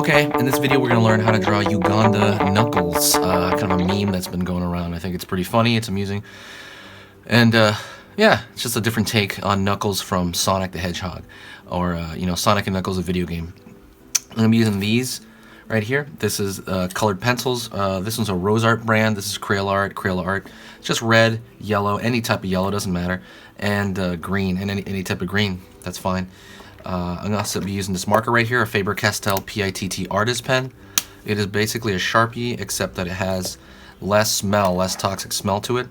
Okay, in this video we're going to learn how to draw Uganda Knuckles, kind of a meme that's been going around. I think it's pretty funny, it's amusing, and yeah, it's just a different take on Knuckles from Sonic the Hedgehog, or Sonic and Knuckles, a video game. I'm going to be using these right here. This is colored pencils. This one's a Rose Art brand. This is Crayola Art. It's just red, yellow, any type of yellow, doesn't matter, and green, and any type of green, that's fine. I'm going to also be using this marker right here, a Faber-Castell PITT Artist pen. It is basically a Sharpie, except that it has less toxic smell to it.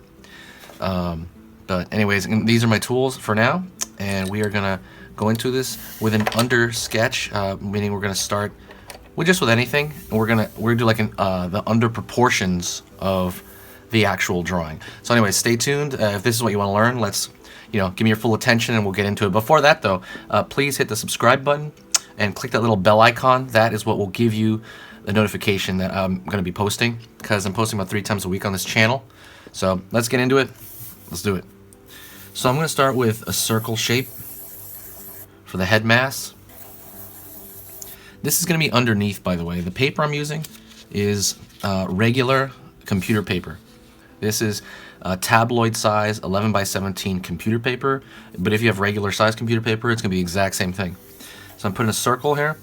But anyways, these are my tools for now, and we are going to go into this with an under sketch, meaning we're going to start with anything, and we're gonna do like the under proportions of the actual drawing. So anyways, stay tuned. If this is what you want to learn, let's give me your full attention and we'll get into it. Before that though, please hit the subscribe button and click that little bell icon. That is what will give you the notification that I'm going to be posting, because I'm posting about 3 times a week on this channel. So let's get into it. Let's do it. So I'm going to start with a circle shape for the head mass. This is going to be underneath, by the way. The paper I'm using is regular computer paper. This is tabloid size 11 by 17 computer paper, but if you have regular size computer paper, it's going to be the exact same thing. So I'm putting a circle here,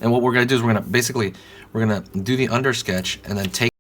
and what we're going to do is we're going to do the under sketch and then take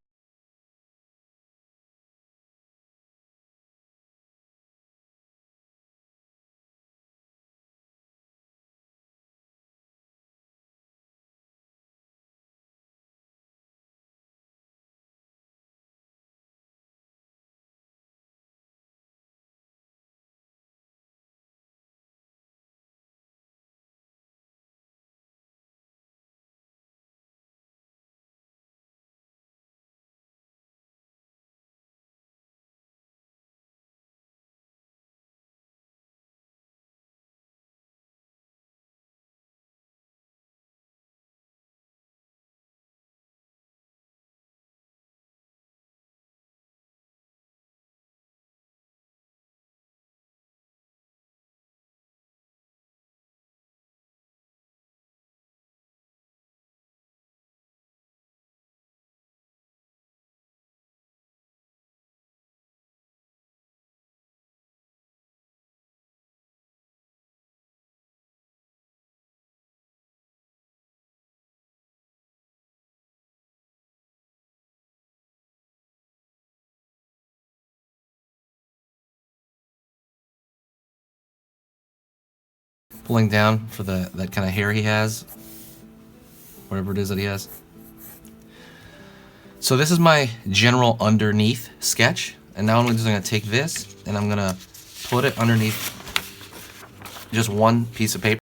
pulling down for that kind of hair he has, whatever it is that he has. So this is my general underneath sketch, and now I'm just going to take this and I'm going to put it underneath just one piece of paper.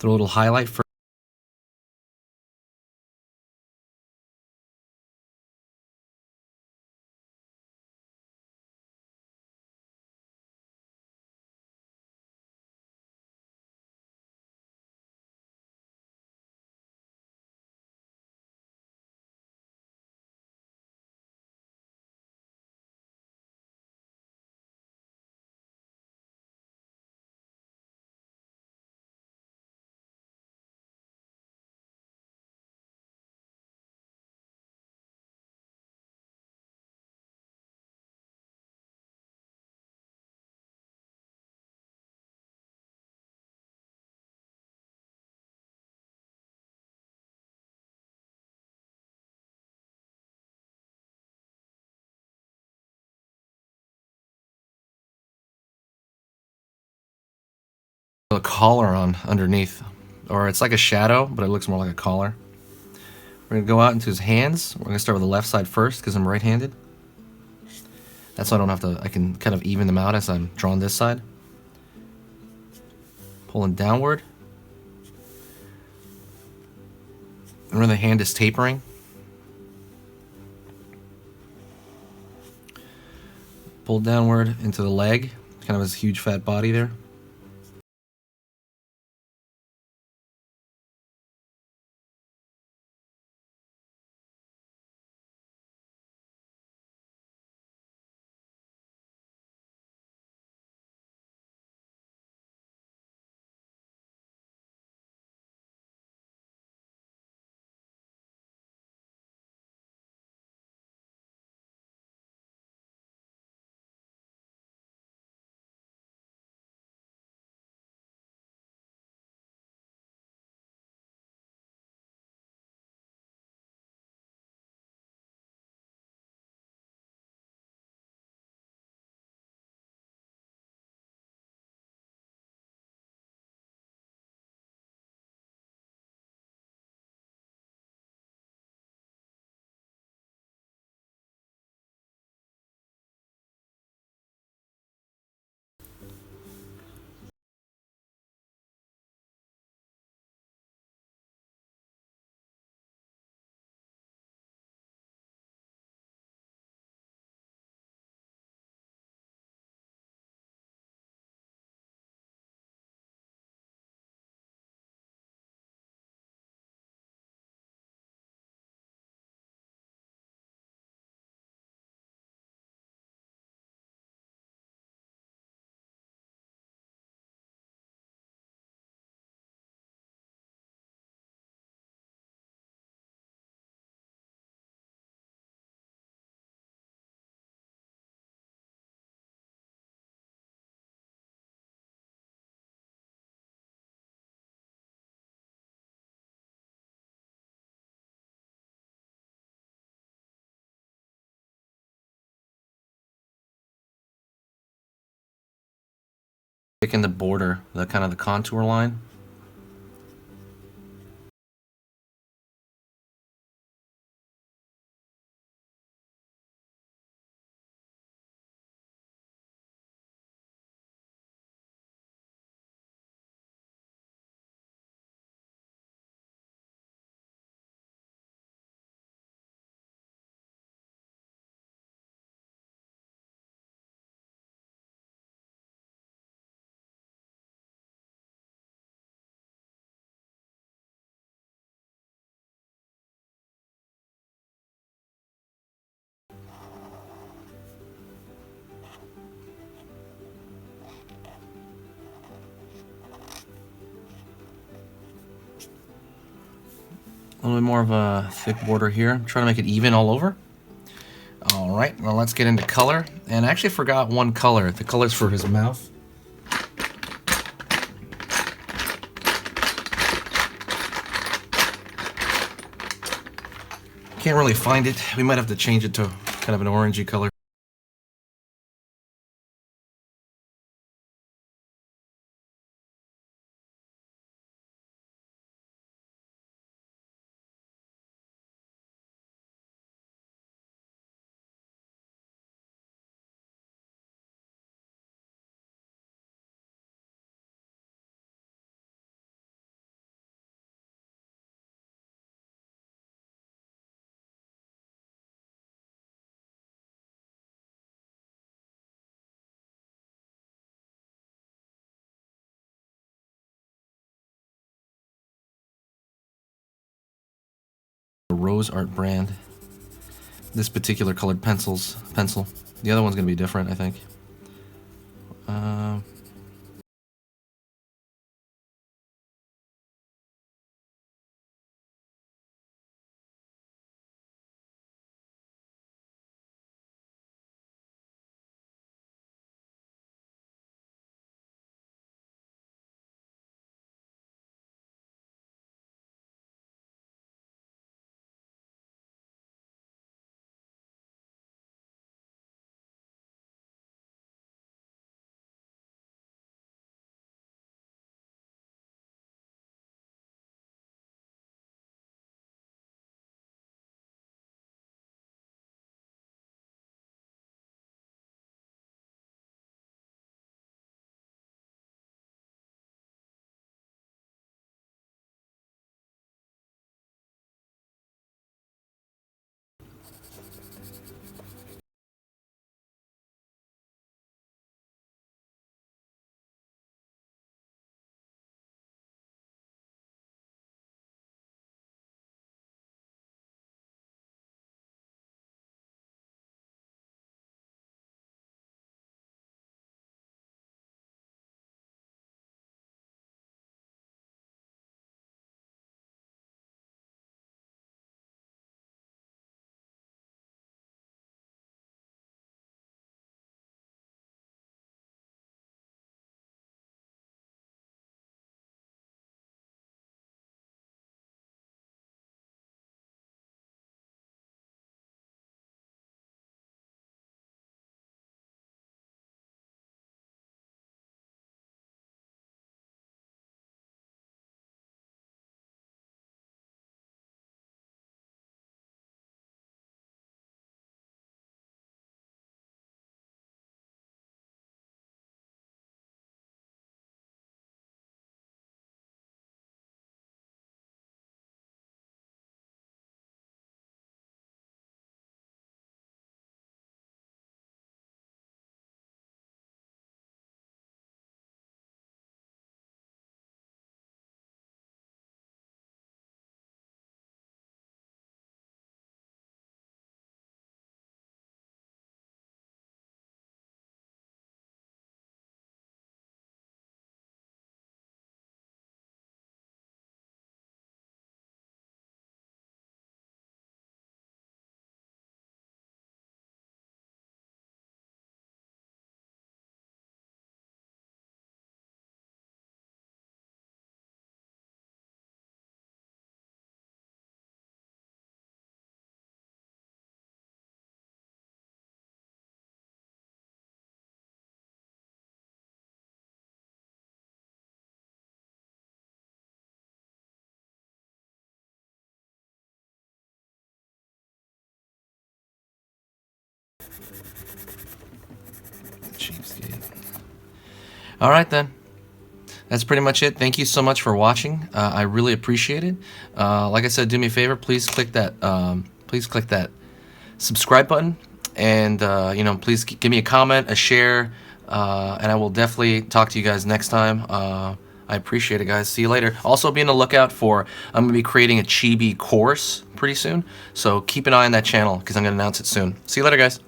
Throw a little highlight for a collar on underneath. Or it's like a shadow, but it looks more like a collar. We're going to go out into his hands. We're going to start with the left side first because I'm right-handed. That's so I don't have to, I can kind of even them out as I'm drawing this side. Pulling downward. And where the hand is tapering. Pull downward into the leg. Kind of his huge fat body there. Taking the border, the kind of the contour line. A little bit more of a thick border here. I'm trying to make it even all over. All right, well, let's get into color. And I actually forgot one color. The color's for his mouth. Can't really find it. We might have to change it to kind of an orangey color. Rose Art brand. This particular colored pencil. The other one's gonna be different, I think. Cheapskate. All right then. That's pretty much it. Thank you so much for watching. I really appreciate it. Like I said, do me a favor. Please click that. Please click that subscribe button, and you know, please give me a comment, a share, and I will definitely talk to you guys next time. I appreciate it, guys. See you later. Also, be on the lookout for, I'm going to be creating a Chibi course pretty soon, so keep an eye on that channel because I'm going to announce it soon. See you later, guys.